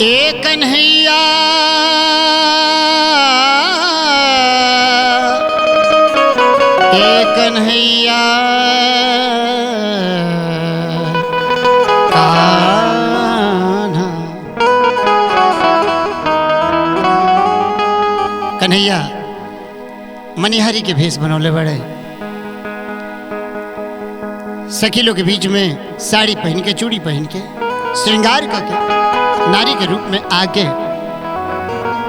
ए कन्हैया कान्हा। कन्हैया मनिहारी के भेष बनौले बड़े, सखी लोग के बीच में साड़ी पहन के चूड़ी पहन के श्रृंगार करके नारी के रूप में आके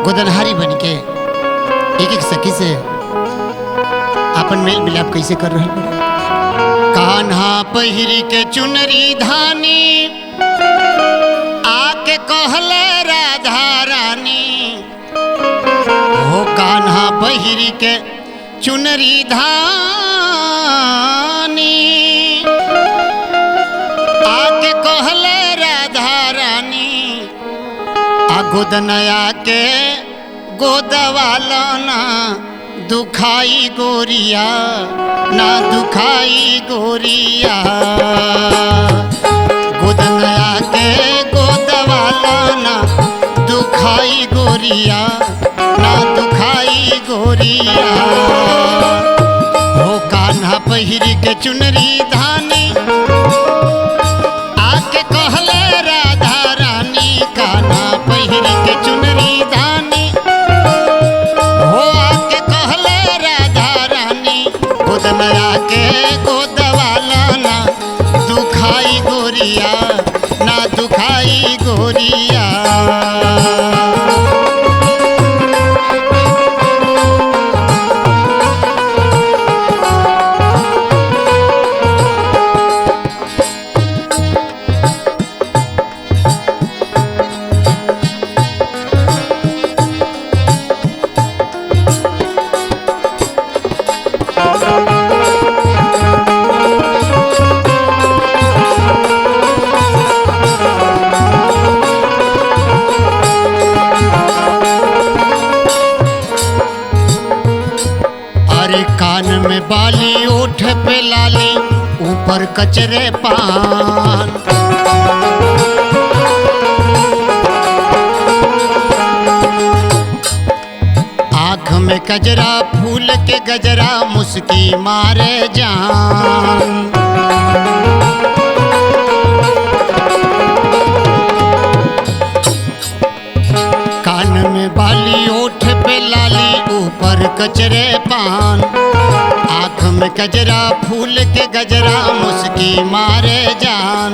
गोदनहारी बन के एक एक सखी से अपन मेल मिलाप कैसे कर रहे बड़े। कान्हा पहिरी के चुनरी धानी आके कहले राधा रानी, हो कान्हा पहिरी के चुनरी धानी आके कहले राधा रानी, आ गोदनया के गोदवालो ना दुखाई गोरिया, ना दुखाई गोरिया। गोदनया के गोदवालो ना दुखाई गोरिया, ना दुखाई गोरिया। हो कान्हा पहिरी के चुनरी धानी आके कहले राधा रानी, कान्हा पहिरी के चुनरी धानी हो आके कहले राधा रानी, गोदनया के गोदवाला ना दुखाई गोरिया, ना दुखाई गोरिया। कान में बाली ओठ पे लाली ऊपर कचरे पान, आँख में कजरा फूल के गजरा मुस्की मारे जान। कान में बाली ओठ पे लाली ऊपर कचरे पान, आँख में गजरा फूल के गजरा मुस्की मारे जान।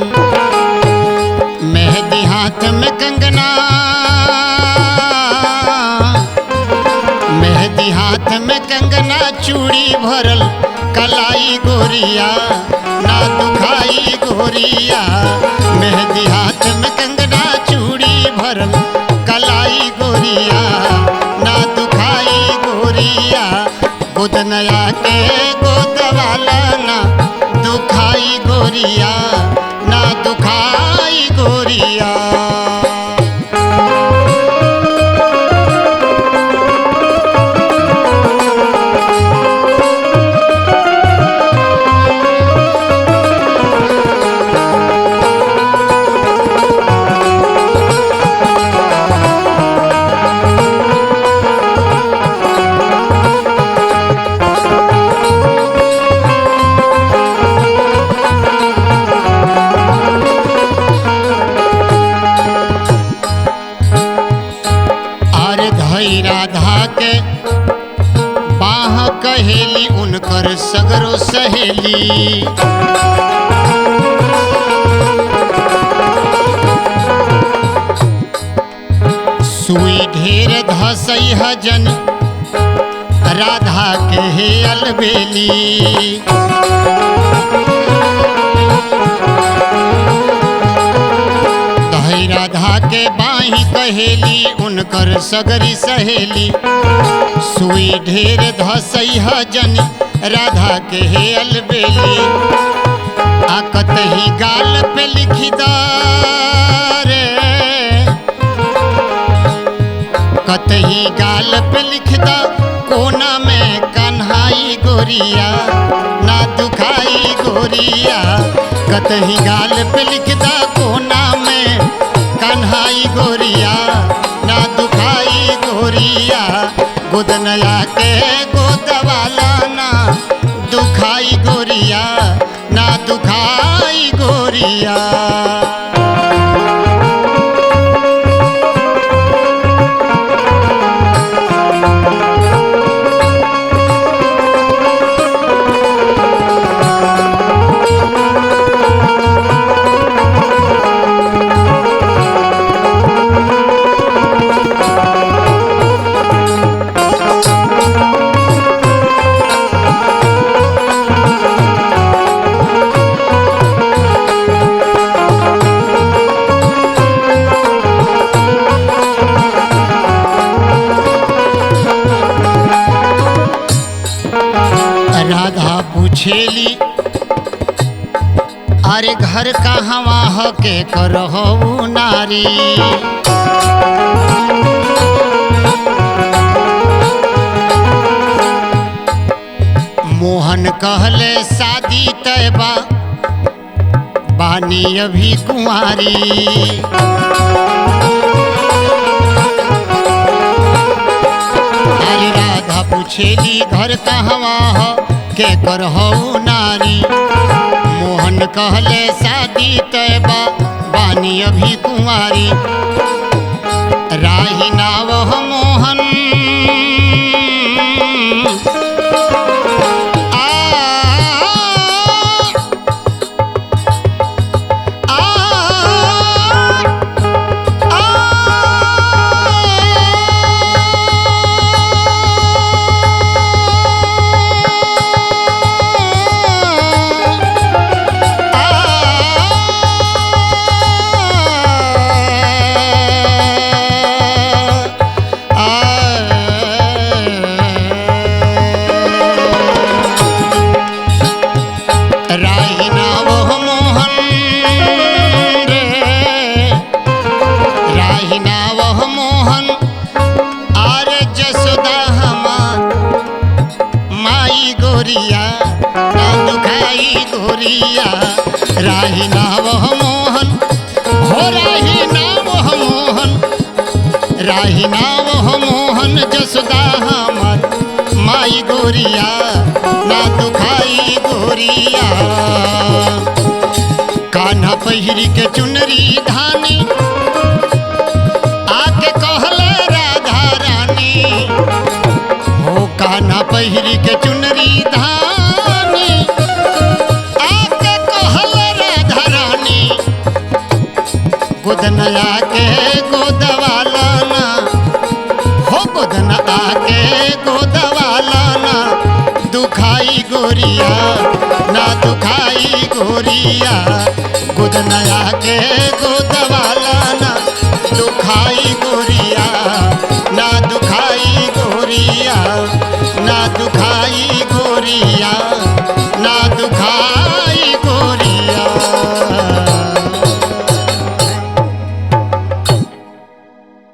मेहंदी हाथ में कंगना, मेहंदी हाथ में कंगना चूड़ी भरल कलाई गोरिया, ना दुखाई गोरिया। मेहंदी हाथ में कंगना चूड़ी भरल कलाई गोरिया, ना दुखाई गोरिया। गोदनया के गोदवाला ना दुखाई गोरिया, ना दुखाई गोरिया। राधा के बाह कहेली उनकर सगरो सहेली, सुई ढेर धसई हजन राधा के हे अलबेली। राधा के बाही कहेली उनकर सगरी सहेली, सुई ढेर धसई हजन राधा के हे अलबेली। आ कतही गाल पे लिखी रे, कतही गाल पे लिख दा कोना में कन्हाई गोरिया, ना दुखाई गोरिया। कतही गाल पे लिख दा कोना में कन्हाई गोरिया, गोदनया के गोदवाला ना दुखाई गोरिया, ना दुखाई गोरिया। राधा पूछेली अरे घर कहवा ह के करहु नारी। मोहन कहले शादी तय बा, बानी अभी कुंवारी। अरे राधा पूछेली घर कहवा ह के करहु नारी। मोहन कहले शादी तय बा, बानी अभी कुंवारी। राही नावह मोहन राही नावह मोहन हो राही नावह मोहन, राही नावह मोहन जसोदा हमर माई गोरिया, ना दुखाई गोरिया। कान्हा पहिरी के चुनरी धानी आके कहले राधा रानी। हो कान्हा पहिरी के चुनरी धानी गोदनया के गोदवाला ना, हो गोदना के गोदवाला ना दुखाई गोरिया, ना दुखाई गोरिया। गोदनया के गोद